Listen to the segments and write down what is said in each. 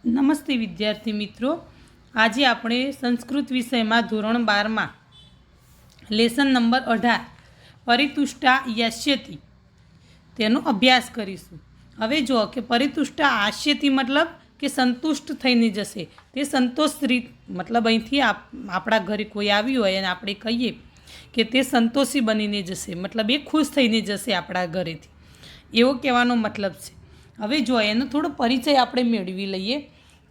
નમસ્તે વિદ્યાર્થી મિત્રો, આજે આપણે સંસ્કૃત વિષયમાં ધોરણ 12માં લેસન નંબર 18 પરિતુષ્ટા યાસ્યતિ તેનો અભ્યાસ કરીશું. હવે જો કે પરિતુષ્ટા આસ્યતિ મતલબ કે સંતુષ્ટ થઈને જશે. તે સંતોષ રીત મતલબ અહીંથી આપણા ઘરે કોઈ આવ્યું હોય અને આપણે કહીએ કે તે સંતોષી બનીને જશે, મતલબ એ ખુશ થઈને જશે આપણા ઘરેથી, એવો કહેવાનો મતલબ છે. હવે જો એનો થોડો પરિચય આપણે મેળવી લઈએ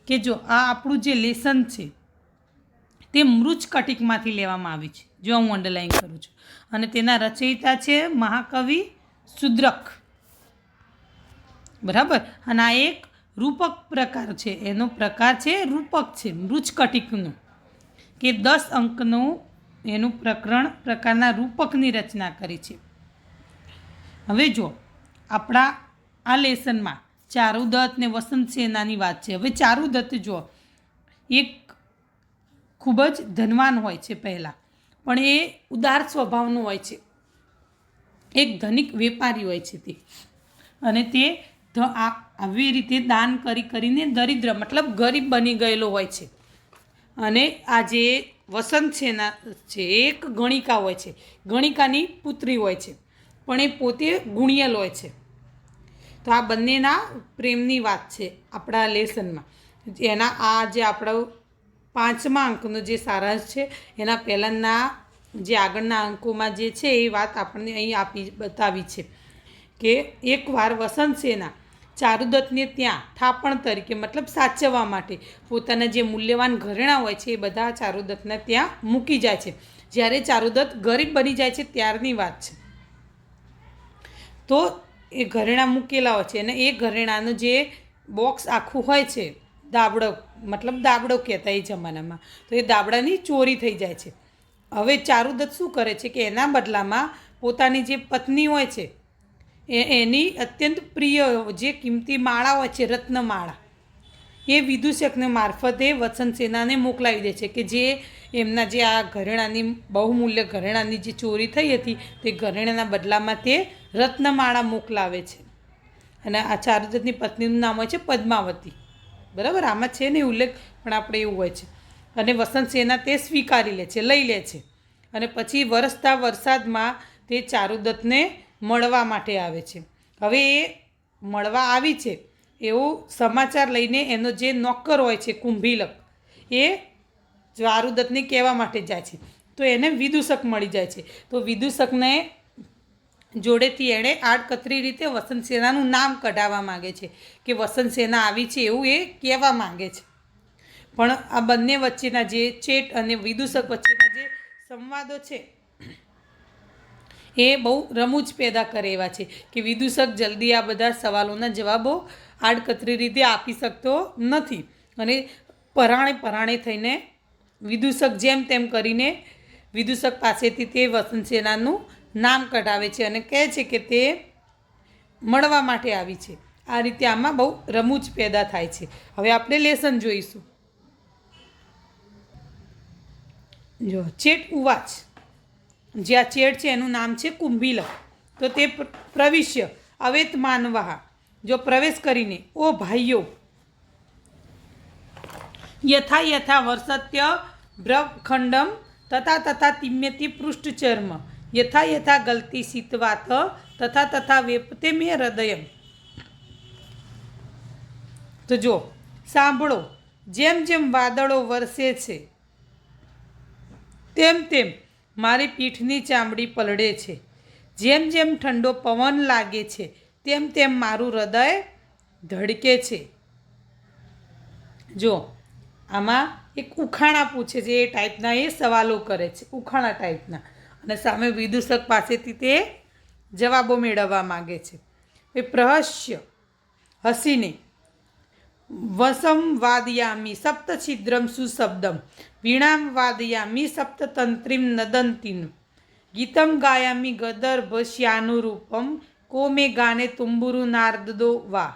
કે જો આ આપણું જે લેસન છે તે મૃચ્છકટિકમાંથી લેવામાં આવ્યું છે. જો હું અંડરલાઈન કરું છું, અને તેના રચયિતા છે મહાકવિ શુદ્રક, બરાબર. અને આ એક રૂપક પ્રકાર છે, એનો પ્રકાર છે રૂપક છે મૃચ્છકટિકનો, કે 10 અંકનું એનું પ્રકારના રૂપકની રચના કરી છે. હવે જો આપણા આ લેસનમાં ચારુદત્ત ને વસંત સેનાની વાત છે. હવે ચારુદત્ત જો એક ખૂબ જ ધનવાન હોય છે પહેલાં, પણ એ ઉદાર સ્વભાવનો હોય છે, એક ધનિક વેપારી હોય છે તે, અને તે આવી રીતે દાન કરીને દરિદ્ર મતલબ ગરીબ બની ગયેલો હોય છે. અને આ જે વસંત સેના છે એ એક ગણિકા હોય છે, ગણિકાની પુત્રી હોય છે, પણ એ પોતે ગુણિયલ હોય છે. તો આ બંનેના પ્રેમની વાત છે આપણા લેસનમાં. એના આ જે આપણો 5મા અંકનો જે સારાંશ છે, એના પહેલાંના જે આગળના અંકોમાં જે છે એ વાત આપણને અહીં બતાવી છે કે એકવાર વસંત સેના ચારુદત્તને ત્યાં થાપણ તરીકે મતલબ સાચવવા માટે પોતાના જે મૂલ્યવાન ઘરેણાં હોય છે એ બધા ચારુદત્તને ત્યાં મૂકી જાય છે. જ્યારે ચારુદત્ત ગરીબ બની જાય છે ત્યારની વાત છે. તો એ ઘરેણાં મૂકેલા હોય છે, અને એ ઘરેણાંનું જે બોક્સ આખું હોય છે, દાબડો મતલબ દાબડો કહેતા એ જમાનામાં, તો એ દાબડાની ચોરી થઈ જાય છે. હવે ચારુદત્ત શું કરે છે કે એના બદલામાં પોતાની જે પત્ની હોય છે એની અત્યંત પ્રિય જે કિંમતી માળા હોય છે, રત્નમાળા, એ વિદૂષકને મારફતે વસંત સેનાને મોકલાવી દે છે, કે જે એમના જે આ ઘરેણાની બહુમૂલ્ય ઘરેણાની જે ચોરી થઈ હતી તે ઘરેણાના બદલામાં તે રત્નમાળા મોકલાવે છે. અને આ ચારુદત્તની પત્નીનું નામ હોય છે પદ્માવતી, બરાબર. આમાં છે ને ઉલ્લેખ, પણ આપણે એવું હોય છે. અને વસંત સેના તે સ્વીકારી લે છે, લઈ લે છે. અને પછી વરસતા વરસાદમાં તે ચારુદત્તને મળવા માટે આવે છે. હવે એ મળવા આવી છે એવું સમાચાર લઈને એનો જે નોકર હોય છે કુંભીલક, એ ચારુદત્તને કહેવા માટે જાય છે. તો એને વિદૂષક મળી જાય છે. તો વિદૂષકને જોડેથી એણે આડકતરી રીતે વસંત સેનાનું નામ કઢાવવા માગે છે કે વસંત સેના આવી છે એવું એ કહેવા માગે છે. પણ આ બંને વચ્ચેના જે ચેટ અને વિદૂષક વચ્ચેના જે સંવાદો છે એ બહુ રમૂજ પેદા કરે એવા છે કે વિદૂષક જલ્દી આ બધા સવાલોના જવાબો આડકતરી રીતે આપી શકતો નથી, અને પરાણે થઈને વિદૂષક જેમ તેમ કરીને વિદૂષક પાસેથી તે વસંત સેનાનું નામ કઢાવે છે અને કહે છે કે તે મળવા માટે આવી છે. આ રીતે આમાં બહુ રમૂજ પેદા થાય છે. હવે આપણે લેસન જોઈશું. જો ચેટ ઉવાચ, જે આ ચેટ છે એનું નામ છે કુંભીલક. તો તે પ્રવિશ્ય અવેત માનવાહ, જો પ્રવેશ કરીને, ઓ ભાઈઓ, યથા યથા વર્ષત્ય ભ્રખંડમ તથા તિમ્યતિ પૃષ્ઠચર્મ યથા યથા ગલતી શીતવાત તથા વેપતે મે હૃદયમ. તો જો સાંભળો, જેમ જેમ વાદળો વરસે છે તેમ તેમ મારી પીઠની ચામડી પલળે છે, જેમ જેમ ઠંડો પવન લાગે છે તેમ તેમ મારું હૃદય ધડકે છે. જો આમાં એક ઉખાણા પૂછે છે, એ ટાઈપના એ સવાલો કરે છે, ઉખાણા ટાઈપના, અને સામે વિદૂષક પાસેથી તે જવાબો મેળવવા માગે છે. એ પ્રહસ્ય હસીને, વસમ વાદયામી સપ્ત છિદ્રમ સુશબ્દમ વીણામ વાદયામી સપ્તતંત્રીમ નદંતીન ગીતમ ગાયામી ગદર્ભ શ્યાનુરૂપમ કો મે ગાને તુંબુરુ નારદો વા.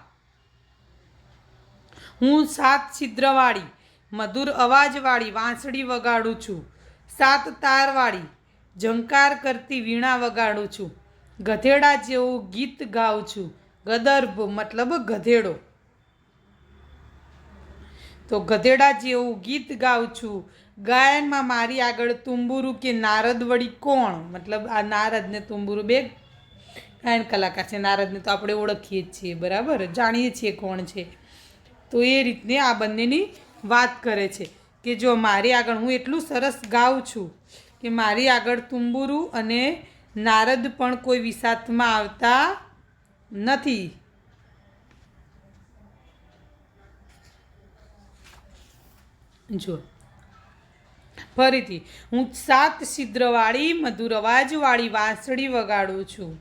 હું 7 છિદ્રવાળી મધુર અવાજવાળી વાંસળી વગાડું છું, 7 તારવાળી ઝંકાર કરતી વીણા વગાડું છું, ગધેડા જેવું ગીત ગાઉં છું. ગદર્ભ મતલબ ગધેડો, તો ગધેડા જેવું ગીત ગાઉં છું, ગાયનમાં મારી આગળ તુંબુરું કે નારદ વળી કોણ. મતલબ આ નારદ ને તુંબુરું બે ગાયન કલાકાર છે. નારદને તો આપણે ઓળખીએ જ છીએ, બરાબર, જાણીએ છીએ કોણ છે. તો એ રીતને આ બંનેની વાત કરે છે કે જો મારી આગળ હું એટલું સરસ ગાઉં છું કે મારી આગળ તુંબુરું અને નારદ પણ કોઈ વિસાતમાં આવતા નથી. જો ફરીથી, હું 7 છિદ્રવાળી મધુર અવાજવાળી વાંસળી વગાડું છું,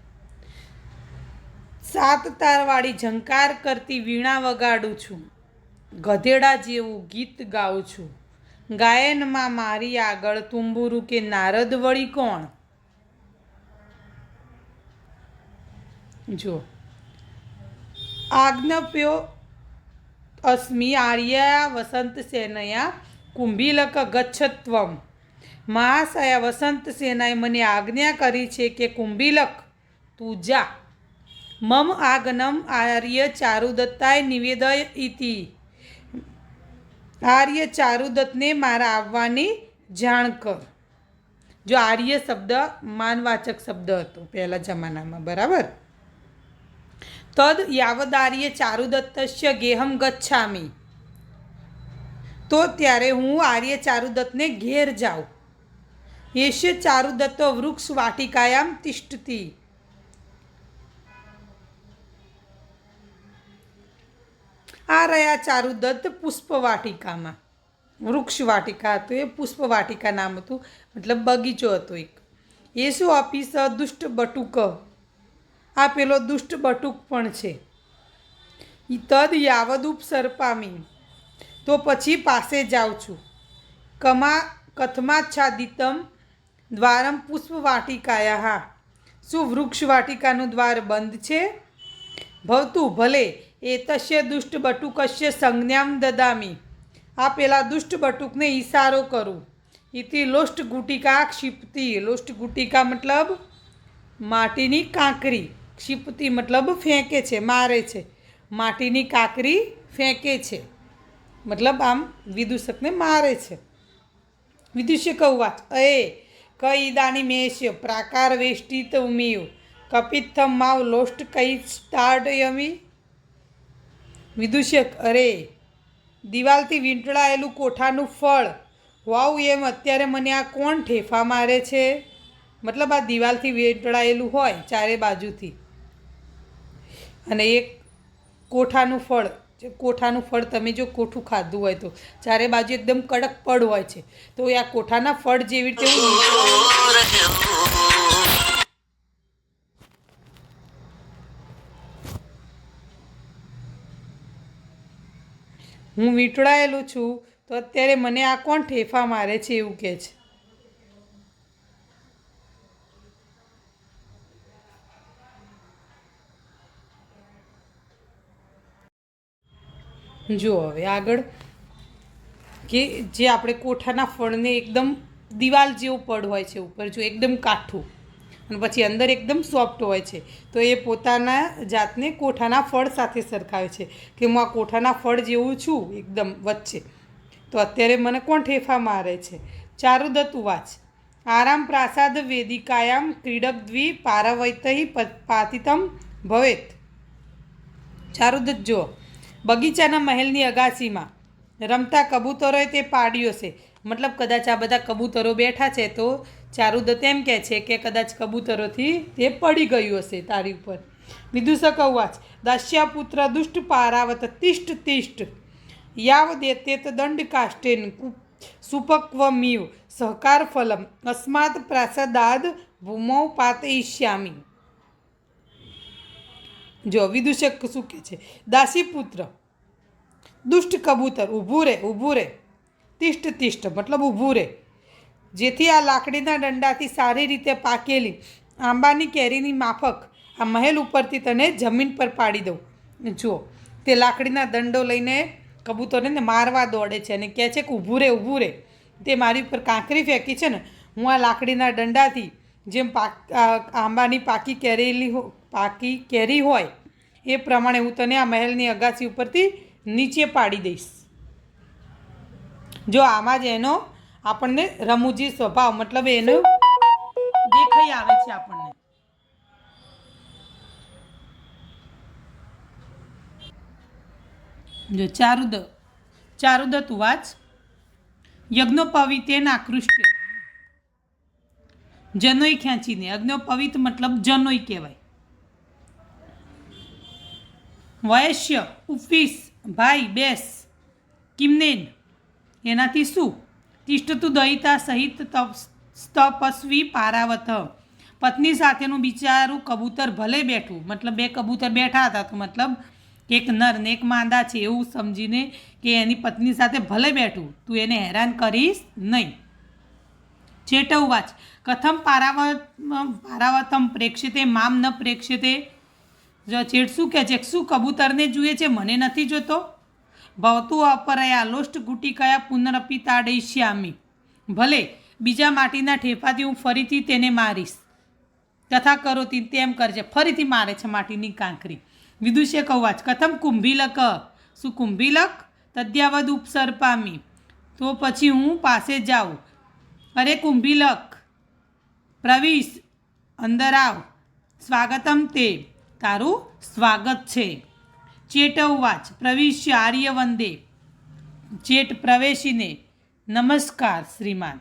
7 તારવાળી ઝંકાર કરતી વીણા વગાડું છું, ગધેડા જેવું ગીત ગાઉં છું, ગાયનમાં મારી આગળ તુંબુરું કે નારદ વળી કોણ. જો આજ્ઞપ્યો અસ્મિ આર્યા વસંત સેનયા કુંભીલક ગચ્છત્વમ. મહાશયા વસંત સેનાએ મને આજ્ઞા કરી છે કે કુંભીલક તું જા. મમ આગનમ આર્ય ચારુદત્તાય નિવેદય ઇતિ. આર્ય ચારુદત્તને મારા આવવાની જાણ કર. જો આર્ય શબ્દ માનવાચક શબ્દ હતો પહેલા જમાનામાં, બરાબર. તદ યાવદાર્ય ચારુદત્તસ્ય ગેહમ ગચ્છામી. તો ત્યારે હું આર્ય ચારુદત્તને ઘેર જાઉં. એષ્ય ચારુદત્તો વૃક્ષ વાટિકાયામ તિષ્ઠતિ. આ રહ્યા ચારુદત્ત પુષ્પ વાટિકામાં. વૃક્ષ વાટિકા હતું એ પુષ્પ વાટિકા નામ હતું, મતલબ બગીચો હતો એક. એ શું આપી સ દુષ્ટ બટુક. આ પેલો દુષ્ટ બટુક પણ છે. તદ યાવદુપસર્પામી. તો પછી પાસે જાઉં છું. કથમાચ્છાદિતમ દ્વારમ પુષ્પ વાટિકાયા. શું વૃક્ષ વાટિકાનું દ્વાર બંધ છે? ભવતું ભલે એતસ્ય દુષ્ટ બટુકસ્ય સંજ્ઞામ દદામી. આ પેલા દુષ્ટ બટુકને ઈશારો કરું. ઇતિ લોષ્ટ ગુટિકા ક્ષિપતિ. લોષ્ટ ગુટિકા મતલબ માટીની કાંકરી. ક્ષિપતિ મતલબ ફેંકે છે, મારે છે. માટીની કાંકરી ફેંકે છે, મતલબ આમ વિદૂષકને મારે છે. વિદુષક ઉવાચ અ કઈદાની મેષ્ય પ્રાકાર વેષ્ટિત ઉમિયુ કપિત્થમ માવ લોષ્ટ કઈ સ્ટાર્ટયમી. વિદુષક અરે, દિવાલથી વીંટળાયેલું કોઠાનું ફળ વાવ એમ અત્યારે મને આ કોણ ઠેફા મારે છે. મતલબ આ દિવાલથી વીંટળાયેલું હોય ચારે બાજુથી, અને એક કોઠાનું ફળ. કોઠાનું ફળ તમે જો કોઠું ખાધું હોય તો ચારે બાજુ એકદમ કડક પડ હોય છે, તો આ કોઠાના ફળ જેવી રીતે હું વીંટળાયેલું છું, તો અત્યારે મને આ કોણ ઠેફા મારે છે એવું કહે છે. જુઓ હવે આગળ કે જે આપણે કોઠાના ફળને એકદમ દિવાલ જેવું પડ હોય છે ઉપર, જો એકદમ કાઠું અને પછી અંદર એકદમ સોફ્ટ હોય છે, તો એ પોતાના જાતને કોઠાના ફળ સાથે સરખાવે છે કે હું આ કોઠાના ફળ જેવું છું એકદમ વચ્ચે, તો અત્યારે મને કોણ ઠેફા મારે છે. ચારુદત્ત ઉવાચ આરામ પ્રાસાદ વેદિકાયામ ક્રીડક દ્વિ પારવૈતૈ પાતિતમ ભવેત. ચારુદત્ત જો બગીચાના મહેલની અગાસીમાં રમતા કબૂતરોએ તે પાડ્યો છે. મતલબ કદાચ આ બધા કબૂતરો બેઠા છે, તો ચારુદત્ત એમ કહે છે કે કદાચ કબૂતરોથી તે પડી ગયું હશે તારી ઉપર. વિદૂષક ઉવાચ દાસ્યાપુત્ર દુષ્ટ પારાવત તિષ્ઠ તિષ્ઠ યાવદેતેત દંડ કાષ્ટેન સુપક્વમીવ સહકાર ફલમ અસ્માત પ્રાસાદાદ ભૂમૌ પાતયિષ્યામિ. જો વિદૂષક શું કહે છે, દાસીપુત્ર દુષ્ટ કબૂતર ઊભું રહે, ઊભું રહે. તિષ્ઠ તિષ્ઠ મતલબ ઊભું રહે, જેથી આ લાકડીના દંડાથી સારી રીતે પાકેલી આંબાની કેરીની માફક આ મહેલ ઉપરથી તને જમીન પર પાડી દઉં. જુઓ તે લાકડીના દંડો લઈને કબૂતરને મારવા દોડે છે અને કહે છે કે ઊભું રહે, ઊભું રહે. તે મારી ઉપર કાંકરી ફેંકી છે ને, હું આ લાકડીના દંડાથી જેમ આંબાની પાકી કેરી હોય એ પ્રમાણે હું તને આ મહેલની અગાસી ઉપરથી નીચે પાડી દઈશ. જો આમાં જ એનો આપણને રમૂજી સ્વભાવ મતલબ એનો દેખાઈ આવે છે આપણને. જો ચારુદત્ત ઉવાચ યજ્ઞોપવિતેન આકૃષ્ટે. જનોઈ ખેંચીને. યજ્ઞોપવિત મતલબ જનોઈ કહેવાય. વયસ્ય ઉપવીસ ભાઈ બેસ. કિમનેન એનાથી શું? તિષ્ઠતું દયિતા સહિત તપસ્વી પારાવત. પત્ની સાથેનું બિચારું કબૂતર ભલે બેઠું, મતલબ બે કબૂતર બેઠા હતા તો મતલબ એક નર ને એક માંદા છે એવું સમજીને કે એની પત્ની સાથે ભલે બેઠું, તું એને હેરાન કરીશ નહીં. ચેટ ઉવાચ કથમ પારાવતમ પ્રેક્ષતે મામ ન પ્રેક્ષતે. જો ચેટ શું કહે છે? શું કબૂતરને જુએ છે, મને નથી જોતો? ભવતું અપરયા લોષ્ટ ગુટિકયા પુનરપી તાડયિષ્યામિ. ભલે બીજા માટીના ઠેફાથી હું ફરીથી તેને મારીશ. તથા કરોતી તેમ કરજે. ફરીથી મારે છે માટીની કાંકરી. વિદુષે કૌવાચ કથમ કુંભીલક. શું કુંભીલક? તદ્યાવદ ઉપસર્પામી. તો પછી હું પાસે જાઉં. અરે કુંભીલક પ્રવીશ, અંદર આવ. સ્વાગતમ તે. તારું સ્વાગત છે. ચેટ ઉવાચ પ્રવિશ્ય આર્ય વંદે. ચેટ પ્રવેશીને નમસ્કાર શ્રીમાન.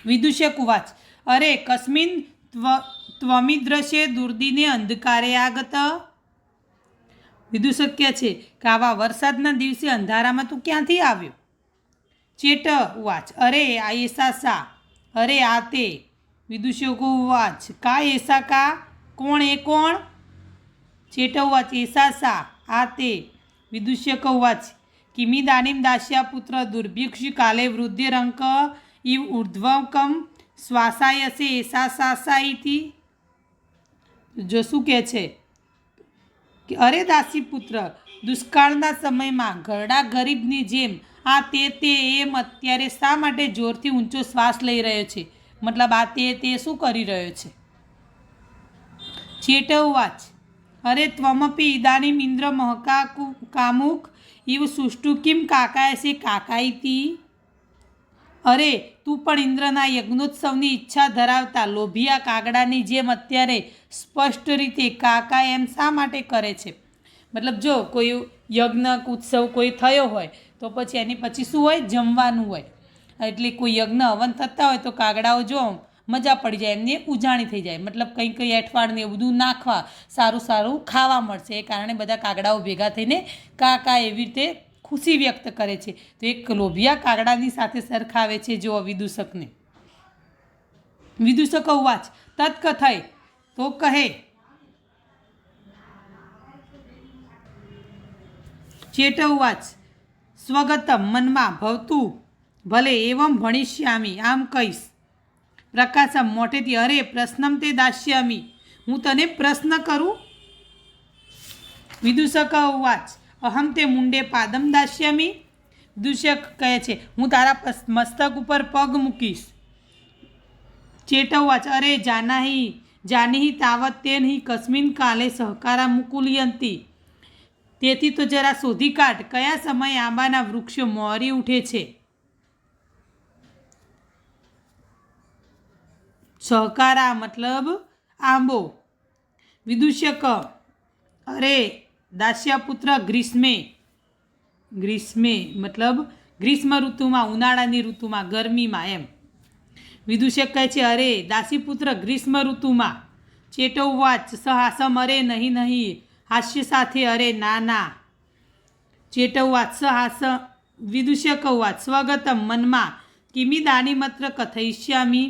વિદુષક ઉવાચ અરે કસ્મિન ત્વમિદ્રશે દુર્દિને અંધકારે આગત. વિદુષક કહે છે કે આવા વરસાદના દિવસે અંધારામાં તું ક્યાંથી આવ્યો? ચેટ ઉવાચ અરે આ એસા સા. અરે આ તે. વિદુષક ઉવાચ કા એસા કા? કોણ એ કોણ? ચેટ ઉવાચ એસા સા આ તે. વિદુષક ઉવાચ કિમિદાનીમ દાસ્યા પુત્ર દુર્ભિક્ષ કાલે વૃદ્ધિરંક ઇવ ઉર્ધ્વકમ શ્વાસાયસે એસા સાસા ઇતિ. જો શું કહે છે કે અરે દાસી પુત્ર, દુષ્કાળના સમયમાં ઘરડા ગરીબની જેમ આ તે એમ અત્યારે શા માટે જોરથી ઊંચો શ્વાસ લઈ રહ્યો છે? મતલબ આ તે શું કરી રહ્યો છે? ચેટ ઉવાચ અરે ત્વમપી ઇદાનીમ ઇન્દ્ર મહકા કામુક ઇવ સુષ્ટુ કિમ કાકાયસે કાકાઈતી. અરે તું પણ ઇન્દ્રના યજ્ઞોત્સવની ઈચ્છા ધરાવતા લોભિયા કાગડાની જેમ અત્યારે સ્પષ્ટ રીતે કાકા એમ શા માટે કરે છે? મતલબ જો કોઈ યજ્ઞ ઉત્સવ કોઈ થયો હોય તો પછી એની પછી શું હોય? જમવાનું હોય. એટલે કોઈ યજ્ઞ હવન થતા હોય તો કાગડાઓ જો મજા પડી જાય, એમને ઉજાણી થઈ જાય. મતલબ કંઈ એઠવાડને એવું બધું નાખવા, સારું સારું ખાવા મળશે. એ કારણે બધા કાગડાઓ ભેગા થઈને કાકા એવી રીતે ખુશી વ્યક્ત કરે છે. તો એક લોભિયા કાગડાની સાથે સરખાવે છે જો વિદુષકને. વિદુષક ઉવાચ તત્કથય. તો કહે. ચેટ ઉવાચ સ્વગતમ મનમાં ભવતું ભલે એવમ ભણિષ્યામી. આમ કહીશ. પ્રકાશમ મોટેથી અરે પ્રશ્નમ તે દાસ્યામી. હું તને પ્રશ્ન કરું? વિદુષક ઉવાચ અહમ તે મુંડે પાદમ દાસ્યામી. વિદુષક કહે છે હું તારા મસ્તક ઉપર પગ મૂકીશ. ચેટ ઉવાચ અરે જાનહી તાવત તેનહી કસ્મિન કાલે સહકારા મુકુલયંતી. તેથી તો જરા શોધી કાઢ કયા સમયે આંબાના વૃક્ષો મોરી ઉઠે છે. સહકારા મતલબ આંબો. વિદુષક અરે દાસ્યાપુત્ર ગ્રીષ્મે મતલબ ગ્રીષ્મ ઋતુમાં, ઉનાળાની ઋતુમાં, ગરમીમાં એમ. વિદુષક કહે છે અરે દાસીપુત્ર ગ્રીષ્મ ઋતુમાં. ચેટ ઉવાચ સહાસમ અરે નહીં. હાસ્ય સાથે અરે ના. ચેટ ઉવાચ સહાસ. વિદુષક ઉવાચ સ્વગતમ મનમાં કિમિદાની માત્ર કથયિષ્યામી.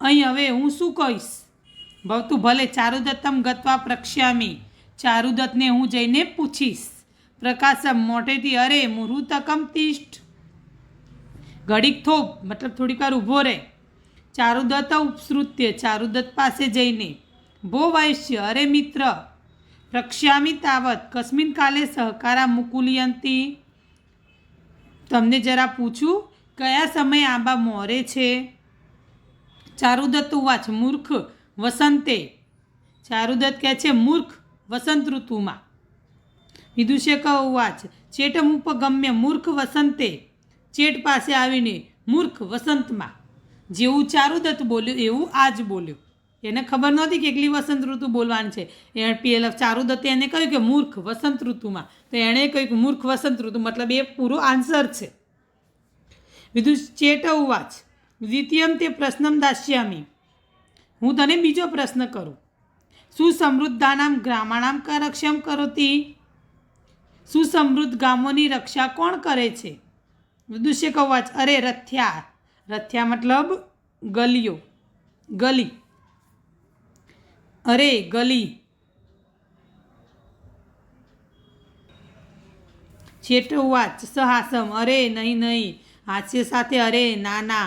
અહીં હવે હું શું કહીશ? ભવતું ભલે ચારુદત્તમ ગત્વા પ્રક્ષ્યામી. ચારુદત્તને હું જઈને પૂછીશ. પ્રકાશમ મોટેથી અરે મુહૂર્તકમ તિષ્ઠ. ઘડીક થોપ મતલબ થોડીક વાર ઊભો રહે. ચારુદત્ત ઉપસૃત્ય. ચારુદત્ત પાસે જઈને. ભો વૈશ્ય અરે મિત્ર. પ્રક્ષ્યામી તાવત કસ્મિન કાલે સહકારા મુકુલયંતી. તમને જરા પૂછું કયા સમયે આંબા મોરે છે? ચારુદત્ત ઉવાચ મૂર્ખ વસંતે. ચારુદત્ત કહે છે મૂર્ખ વસંત ઋતુમાં. વિદુષક ઉવાચ ચેટમુપગમ્ય મૂર્ખ વસંતે. ચેટ પાસે આવીને મૂર્ખ વસંતમાં. જેવું ચારુદત્ત બોલ્યો એવું આ જ બોલ્યો. એને ખબર નહોતી કે એકલી વસંત ઋતુ બોલવાની છે. પહેલાં ચારુદત્તે એને કહ્યું કે મૂર્ખ વસંત ઋતુમાં, તો એણે કહ્યું કે મૂર્ખ વસંત ઋતુ, મતલબ એ પૂરો આન્સર છે. ચેટ ઉવાચ દ્વિતીયમ તે પ્રશ્નમ દાસ્યામી. હું તને બીજો પ્રશ્ન કરું. સુસમૃદ્ધાનામ ગ્રામાણામ કા રક્ષામ કરોતી. સુસમૃદ્ધ ગામોની રક્ષા કોણ કરે છે? વિદુષક ઉવાચ અરે રથ્યા. રથ્યા મતલબ ગલીઓ, ગલી. અરે ગલી. ચેટ ઉવાચ સહાસમ. અરે નહીં નહીં. હાસ્ય સાથે અરે ના ના.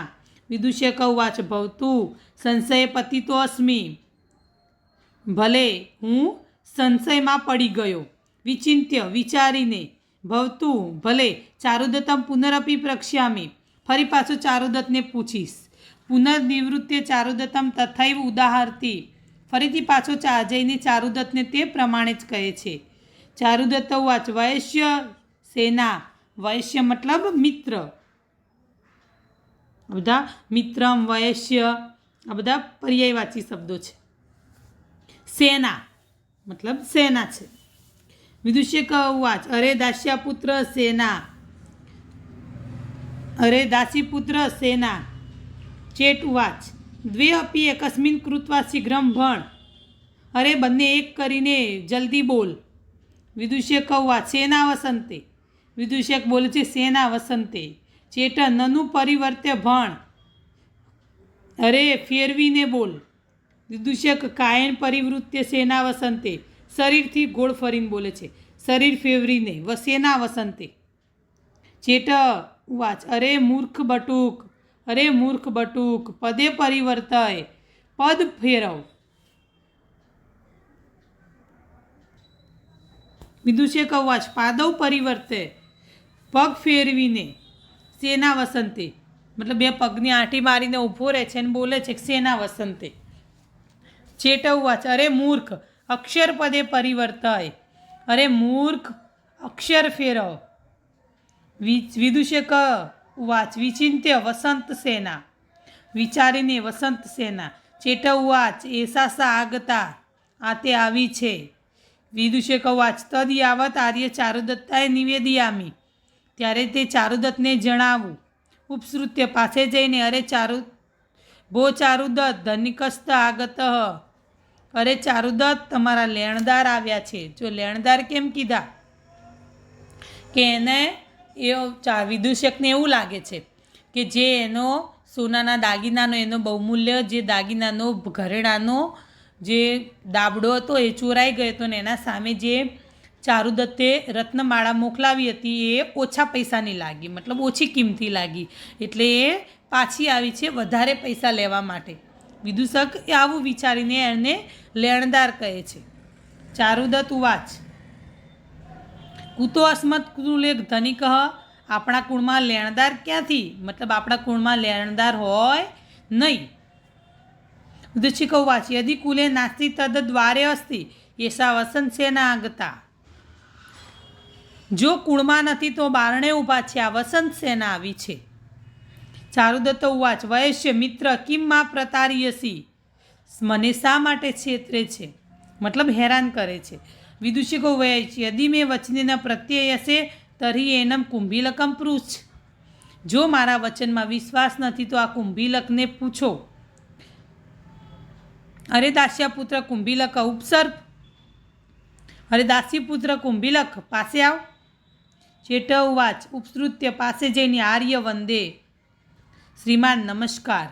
વિદુષક ઉવાચ ભવતું સંશય પતિતો અસ્મિ. ભલે હું સંશયમાં પડી ગયો. વિચિંત્ય વિચારીને. ભવતું ભલે. ચારુદત્તમ પુનરપી પ્રક્ષ્યામિ. ફરી પાછું ચારુદત્તને પૂછીશ. પુનર્નિવૃત્તે ચારુદત્તમ તથૈવ ઉદાહરતી. ફરીથી પાછો જઈને ચારુદત્તને તે પ્રમાણે જ કહે છે. ચારુદત્ત ઉવાચ વૈશ્ય સેના. વૈશ્ય મતલબ મિત્ર. બધા મિત્રમ વૈશ્ય આ બધા પર્યાયવાચી શબ્દો છે. સેના મતલબ સેના છે. વિદુષક ઉવાચ અરે દાસ્યાપુત્ર સેના. અરે દાસીપુત્ર સેના. ચેટ ઉવાચ દ્વે અપી એકસ્મિન કૃત્વા શીઘ્રમ ભણ. અરે બંને એક કરીને જલ્દી બોલ. વિદુષક ઉવાચ સેના વસંતે. વિદુષક બોલે છે સેના વસંતે. ચેટ નનુ પરિવર્તે ભણ. અરે ફેરવીને બોલ. વિદુષક કાયન પરિવૃત્ય સેના વસંતે. શરીરથી ગોળ ફરીને બોલે છે, શરીર ફેરવીને સેના વસંતે. ચેટ ઉવાચ અરે મૂર્ખ બટુક. અરે મૂર્ખ બટુક. પદે પરિવર્તય. પદ ફેરવ. વિદુષક ઉવાચ પાદવ પરિવર્તે. પગ ફેરવીને સેના વસંતે. મતલબ બે પગની આંટી મારીને ઊભો રહે છે અને બોલે છે સેના વસંતે. ચેટ ઉવાચ અરે મૂર્ખ અક્ષર પદે પરિવર્તય. અરે મૂર્ખ અક્ષર ફેરવ. વિદુષક ઉવાચ વિચિંત્ય વસંત સેના. વિચારીને વસંત સેના. ચેટ ઉવાચ એસા સા આગતા. આ તે આવી છે. વિદુષક ઉવાચ તદ યાવત આર્ય ચારુદત્તાએ નિવેદયામી. ત્યારે તે ચારુદત્તને જણાવું. ઉપસૃત્ય પાસે જઈને અરે ભો ચારુદત્ત ધનિકસ્ત આગત. અરે ચારુદત્ત તમારા લેણદાર આવ્યા છે. જો લેણદાર કેમ કીધા કે એને વિદુષકને એવું લાગે છે કે જે એનો સોનાના દાગીનાનો એનો બહુમૂલ્ય જે દાગીનાનો ઘરેણાનો જે દાબડો હતો એ ચોરાઈ ગયો હતો ને એના સામે જે ચારુદત્તે રત્નમાળા મોકલાવી હતી એ ઓછા પૈસાની લાગી, મતલબ ઓછી કિંમતી લાગી, એટલે એ પાછી આવી છે વધારે પૈસા લેવા માટે. વિદુષક આવું વિચારીને એને લેણદાર કહે છે. ચારુદત્ત ઉવાચ કુતો અસ્મત કુલે ધનિક. આપણા કુળમાં લેણદાર ક્યાંથી, મતલબ આપણા કુળમાં લેણદાર હોય નહીં. વિદુષક ઉવાચ યદિ કુલે નાસ્તિ તદ દ્વારે અસ્તિ એસા વસંત સેના આગતા. જો કુળમાં નથી તો બારણે ઊભા છે આ વસંત સેના આવી છે. ચારુદત્ત ઉવાચ વૈશ્ય મિત્ર કિમ માં પ્રતાર્યસી. મને શા માટે છેતરે છે, મતલબ હેરાન કરે છે. વિદુષકો વૈશ્ય યદિ મેં વચનેના પ્રત્યયસે તરી એનમ કુંભીલકમ પૃચ્છ. જો મારા વચનમાં વિશ્વાસ નથી તો આ કુંભીલકને પૂછો. અરે દાસ્યાપુત્ર કુંભીલક ઉપસર્પ. અરે દાસીપુત્ર કુંભીલક પાસે આવ. ચેટ ઉવાચ ઉપસૃત્ય પાસે જઈને આર્ય વંદે. શ્રીમાન નમસ્કાર.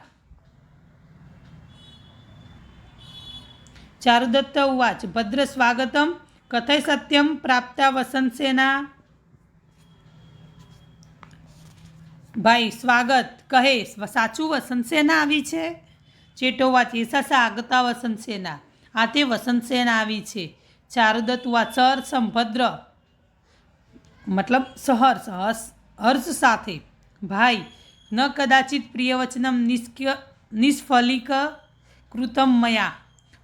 ચારુદત્ત ઉવાચ ભદ્ર સ્વાગતમ કથય સત્યમ પ્રાપ્તા વસંત સેના. ભાઈ સ્વાગત, કહે સાચું વસંત સેના આવી છે. ચેટો ઉવાચ એસા આગતા વસંત સેના. આ તે વસંત સેના આવી છે. ચારુદત્ત ઉવાચ સર સંભદ્ર મતલબ સહર્ષ હર્ષ સાથે. ભાઈ ન કદાચિત પ્રિયવચનમ નિષ્ફલિક કૃતમ મયા.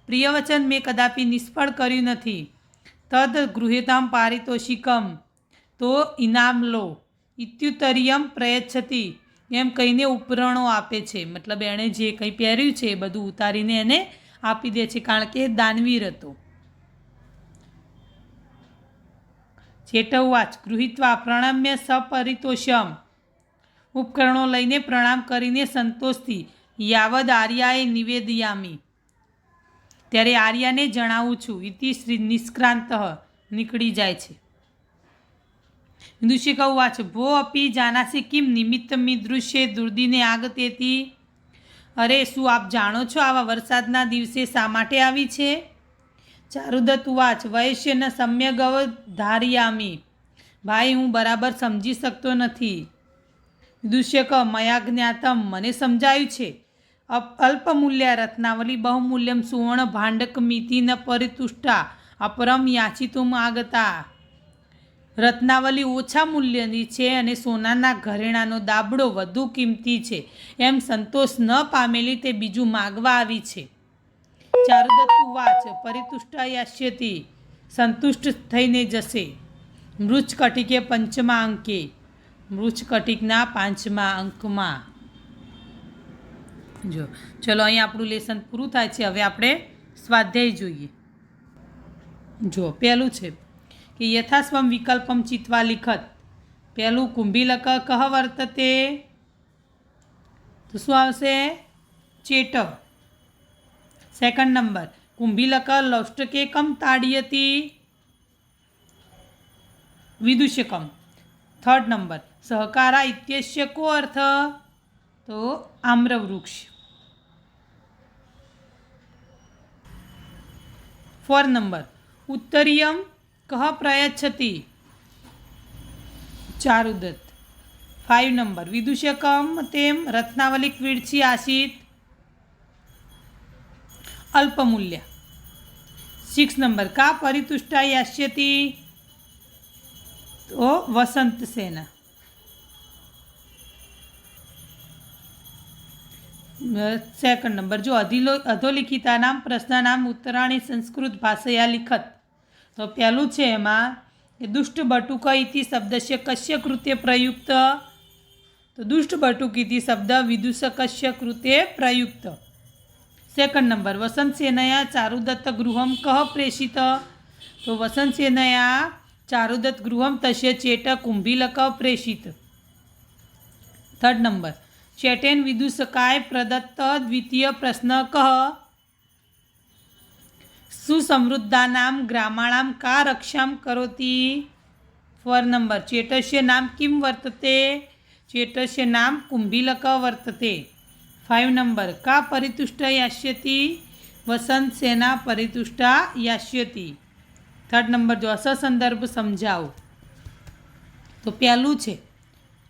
પ્રિયવચન મેં કદાપી નિષ્ફળ કર્યું નથી. તદ ગૃહ્યતામ પારિતોષિકમ. તો ઇનામ લો. ઇત્યુતરિયમ પ્રયચ્છતિ એમ કહીને ઉપરણો આપે છે. મતલબ એણે જે કંઈ પહેર્યું છે એ બધું ઉતારીને એને આપી દે છે, કારણ કે દાનવીર હતો. ચેટોવાચ ગૃહીત્વા પ્રણમ્ય સપરિતોષમ ઉપકરણો લઈને પ્રણામ કરીને સંતોષથી યાવદ આર્યાએ નિવેદયામી ત્યારે આર્યાને જણાવું છું. ઇતિ શ્રી નિષ્ક્રાંત નીકળી જાય છે. વિદુષિક ઉવાચ ભો અપી જાનાસી કિમ નિમિત્તમિદૃશ્ય દુર્દિને આગતેતી અરે શું આપ જાણો છો આવા વરસાદના દિવસે શા માટે આવી છે? ચારુદત્ત ઉવાચ વૈશ્યન સમ્યગ ધારયામી ભાઈ હું બરાબર સમજી શકતો નથી. વિદુષ્યક મયા જ્ઞાતમ મને સમજાયું છે. અલ્પમૂલ્ય રત્નાવલી બહુમૂલ્યમ સુવર્ણ ભાંડક મિતિ ન પરિતુષ્ટા અપરમ યાચિતુમ આગતા રત્નાવલી ઓછા મૂલ્યની છે અને સોનાના ઘરેણાનો દાબડો વધુ કિંમતી છે એમ સંતોષ ન પામેલી તે બીજું માગવા આવી છે. ચારુદત્ત ઉવાચ પરિતુષ્ટા યાસ્યતિ સંતુષ્ટ થઈને જશે. મૃચ્છકટિકે પંચમા અંકે મૃચ્છકટિકના 5મા અંકમાં. જો ચલો અહીં આપણું લેસન પૂરું થાય છે. હવે આપણે સ્વાધ્યાય જોઈએ. જો પહેલું છે કે યથાસ્વમ વિકલ્પમ ચિત્વા લિખત. પહેલું કુંભીલક કહ વર્તતે તો શું આવશે? ચેટવ. સેકન્ડ નંબર કુંભીલક લૌષ્ટકે કમ તાડયતી વિદુષકમ. થર્ડ નંબર સહકારા ઇત્યસ્ય કો અર્થ તો આમ્રવૃક્ષ. ફોર નંબર ઉત્તરીયમ કહ પ્રયચ્છતિ ચારુદત્ત. 5 નંબર વિદુષકમ તેમ રત્નાવલી ક્વીડછી આસીત અલ્પમૂલ્ય. 6 નંબર કા પરિતુષ્ટા યાસ્યતિ તો વસંત સેના. સેકન્ડ નંબર જો અધોલિખિતાનામ પ્રશ્નાનામ ઉત્તરાણી સંસ્કૃત ભાષયા લિખત તો પહેલું છે એમાં કે દુષ્ટ બટુક ઇતિ શબ્દસ્ય કસ્ય કૃતે પ્રયુક્ત તો દુષ્ટ બટુક ઇતિ શબ્દ વિદુષકસ્ય કૃતે પ્રયુક્ત. સેકન્ડ નંબર વસંત સેનયા ચારુદત્ત ગૃહમ કહ પ્રેષિત તો વસંત સેનયા ચારુદત્ત ગૃહમ તસ્ય ચેટ કુંભીલક પ્રેષિત. થર્ડ નંબર ચેટેન વિદુષકાય પ્રદત્ત દ્વિતીય પ્રશ્ન કહ સુસમૃદ્ધાનામ ગ્રામાણામ કા રક્ષામ કરોતિ. ફોર નંબર ચેટસ્ય નામ કિમ વર્તતે ચેટસ્ય નામ કુંભીલક વર્તતે. 5 નંબર કા પરિતુષ્ટા યાસ્યતિ વસંત સેના પરિતુષ્ટા યાસ્યતિ. થર્ડ નંબર જો અસંદર્ભ સમજાવો તો પહેલું છે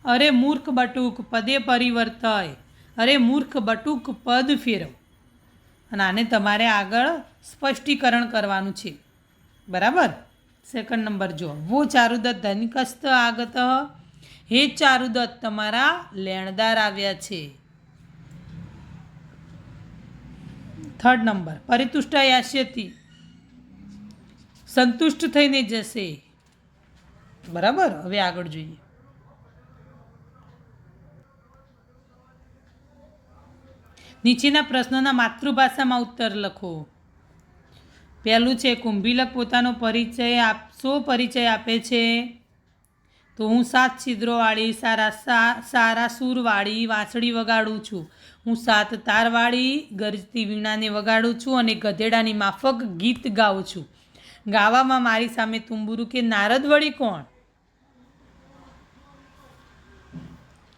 અરે મૂર્ખ બટુક પદે પરિવર્તય. અરે મૂર્ખ બટુક પદ ફેરવ. અને આને તમારે આગળ સ્પષ્ટીકરણ કરવાનું છે. બરાબર. સેકન્ડ નંબર જો વો ચારુદત્ત ધનિકસ્ત આગત હે ચારુદત્ત તમારા લેણદાર આવ્યા છે. થર્ડ નંબર પરિતુષ્ટા યાસ્યતિ સંતુષ્ટ થઈને જશે. બરાબર. હવે આગળ જોઈએ. નીચેના પ્રશ્નોના માતૃભાષામાં ઉત્તર લખો. પહેલું છે કુંભીલક પોતાનો પરિચય આપે છે તો હું 7 છિદ્રોવાળી સારા સૂરવાળી વાંસળી વગાડું છું. હું 7 તારવાળી ગરજતી વીણાને વગાડું છું અને ગધેડાની માફક ગીત ગાઉં છું. ગાવામાં મારી સામે તુંબુરુ કે નારદ વળી કોણ?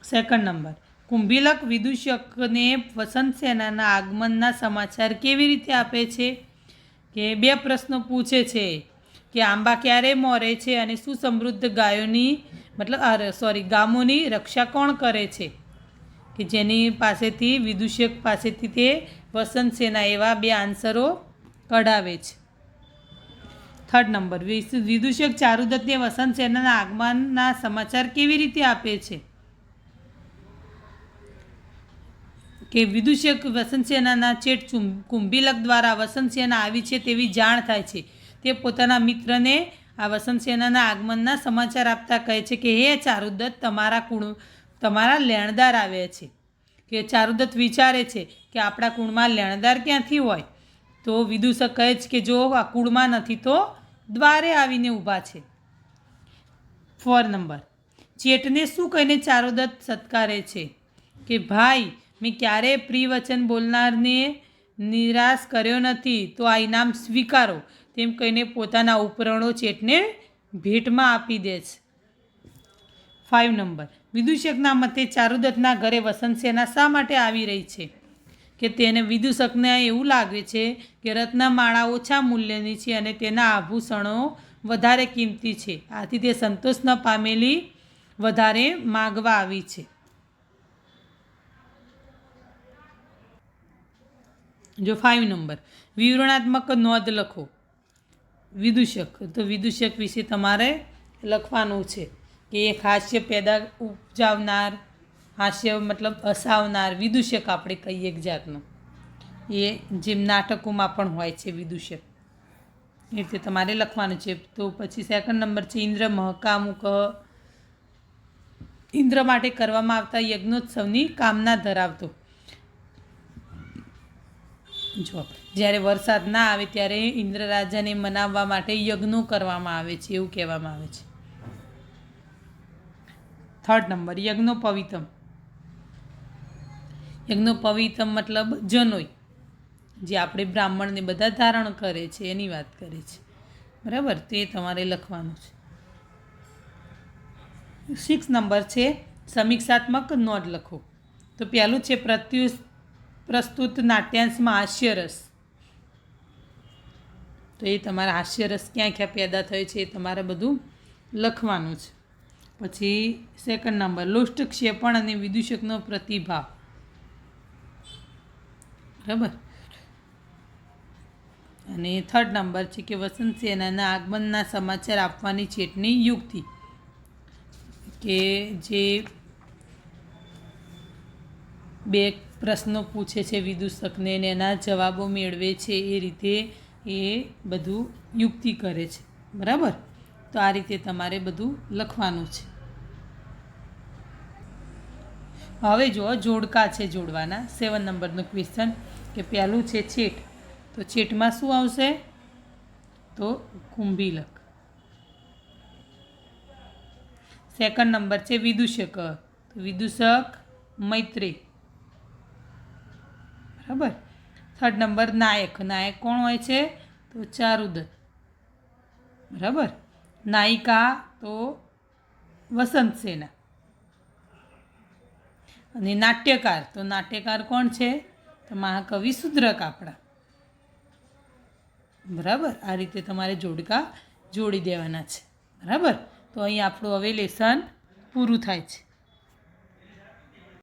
સેકન્ડ નંબર કુંભીલક વિદુષકને વસંત સેનાના આગમનના સમાચાર કેવી રીતે આપે છે? કે 2 પ્રશ્નો પૂછે છે કે આંબા ક્યારે મોરે છે અને સુસમૃદ્ધ ગામોની રક્ષા કોણ કરે છે? કે જેની પાસેથી વિદુષક પાસેથી તે વસંત સેના એવા 2 આન્સરો કઢાવે છે. થર્ડ નંબર વિદુષક ચારુદત્તને વસંત સેનાના આગમનના સમાચાર કેવી રીતે આપે છે? કે વિદુષક વસંત સેનાના ચેટ કુંભીલક દ્વારા વસંત સેના આવી છે તેવી જાણ થાય છે. તે પોતાના મિત્રને આ વસંત સેનાના આગમનના સમાચાર આપતા કહે છે કે હે ચારુદત્ત, તમારા લેણદાર આવ્યા છે. કે ચારુદત્ત વિચારે છે કે આપણા કુળમાં લેણદાર ક્યાંથી હોય? તો વિદૂષક કહે છે કે જો આ કુળમાં નથી તો દ્વારે આવીને ઊભા છે. 4 નંબર, ચેટને શું કહીને ચારુદત્ત સત્કારે છે? કે ભાઈ, મેં ક્યારેય પ્રિયવચન બોલનારને નિરાશ કર્યો નથી, તો આ ઇનામ સ્વીકારો, તેમ કહીને પોતાના ઉપરણો ચેટને ભેટમાં આપી દે છે. 5 નંબર, વિદૂષકના મતે ચારુદત્તના ઘરે વસંતસેના શા માટે આવી રહી છે? કે તેને વિદૂષકને એવું લાગે છે કે રત્નમાળા ઓછા મૂલ્યની છે અને તેના આભૂષણો વધારે કિંમતી છે, આથી તે સંતોષ ન પામેલી વધારે માગવા આવી છે. જો 5 નંબર, વિવરણાત્મક નોંધ લખો. વિદૂષક, તો વિદૂષક વિશે તમારે લખવાનું છે કે એક હાસ્ય ઉપજાવનાર, હાસ્ય મતલબ હસાવનાર વિદૂષક આપણે કહીએ એક જાતનું, એ જેમ નાટકોમાં પણ હોય છે વિદૂષક, એ રીતે તમારે લખવાનું છે. તો પછી 2nd નંબર છે ઇન્દ્ર મહકામુક, ઇન્દ્ર માટે કરવામાં આવતા યજ્ઞોત્સવની કામના ધરાવતો. જો જ્યારે વરસાદ ના આવે ત્યારે ઇન્દ્ર રાજાને મનાવવા માટે યજ્ઞો કરવામાં આવે છે એવું કહેવામાં આવે છે. 3rd number, યજ્ઞોપવિતમ. યજ્ઞોપવિતમ મતલબ જનોઈ, જે આપણે બ્રાહ્મણને બધા ધારણ કરે છે એની વાત કરે છે, બરાબર? તો એ તમારે લખવાનું છે. 6 નંબર છે સમીક્ષાત્મક નોંધ લખો. તો પહેલું છે પ્રસ્તુત નાટ્યાંશમાં હાસ્યરસ. તો એ તમારા હાસ્યરસ ક્યાં ક્યાં પેદા થયો છે એ તમારે બધું લખવાનું છે. પછી 2nd નંબર, લોષ્ટક્ષેપણ અને વિદૂષકનો પ્રતિભાવ, બરાબર? અને 3rd નંબર છે કે વસંત સેનાના આગમનના સમાચાર આપવાની ચેટની યુક્તિ, કે જે 2 પ્રશ્નો પૂછે છે વિદૂષકને અને એના જવાબો મેળવે છે, એ રીતે એ બધું યુક્તિ કરે છે, બરાબર? તો આ રીતે તમારે બધું લખવાનું છે. હવે જો જોડકા છે જોડવાના. 7 નંબરનો ક્વેશ્ચન, કે પહેલું છે ચેટ, તો ચેટમાં શું આવશે? તો કુંભીલક. 2nd નંબર છે વિદૂષક, તો વિદૂષક મૈત્રેય, બરાબર? 3rd નંબર નાયક, નાયક કોણ હોય છે? તો ચારુદત્ત, બરાબર? નાયિકા તો વસંત સેના. અને નાટ્યકાર, તો નાટ્યકાર કોણ છે? તો મહાકવિ શુદ્રક આપણા, બરાબર? આ રીતે તમારે જોડકા જોડી દેવાના છે, બરાબર? તો અહીં આપણું હવે લેસન પૂરું થાય છે.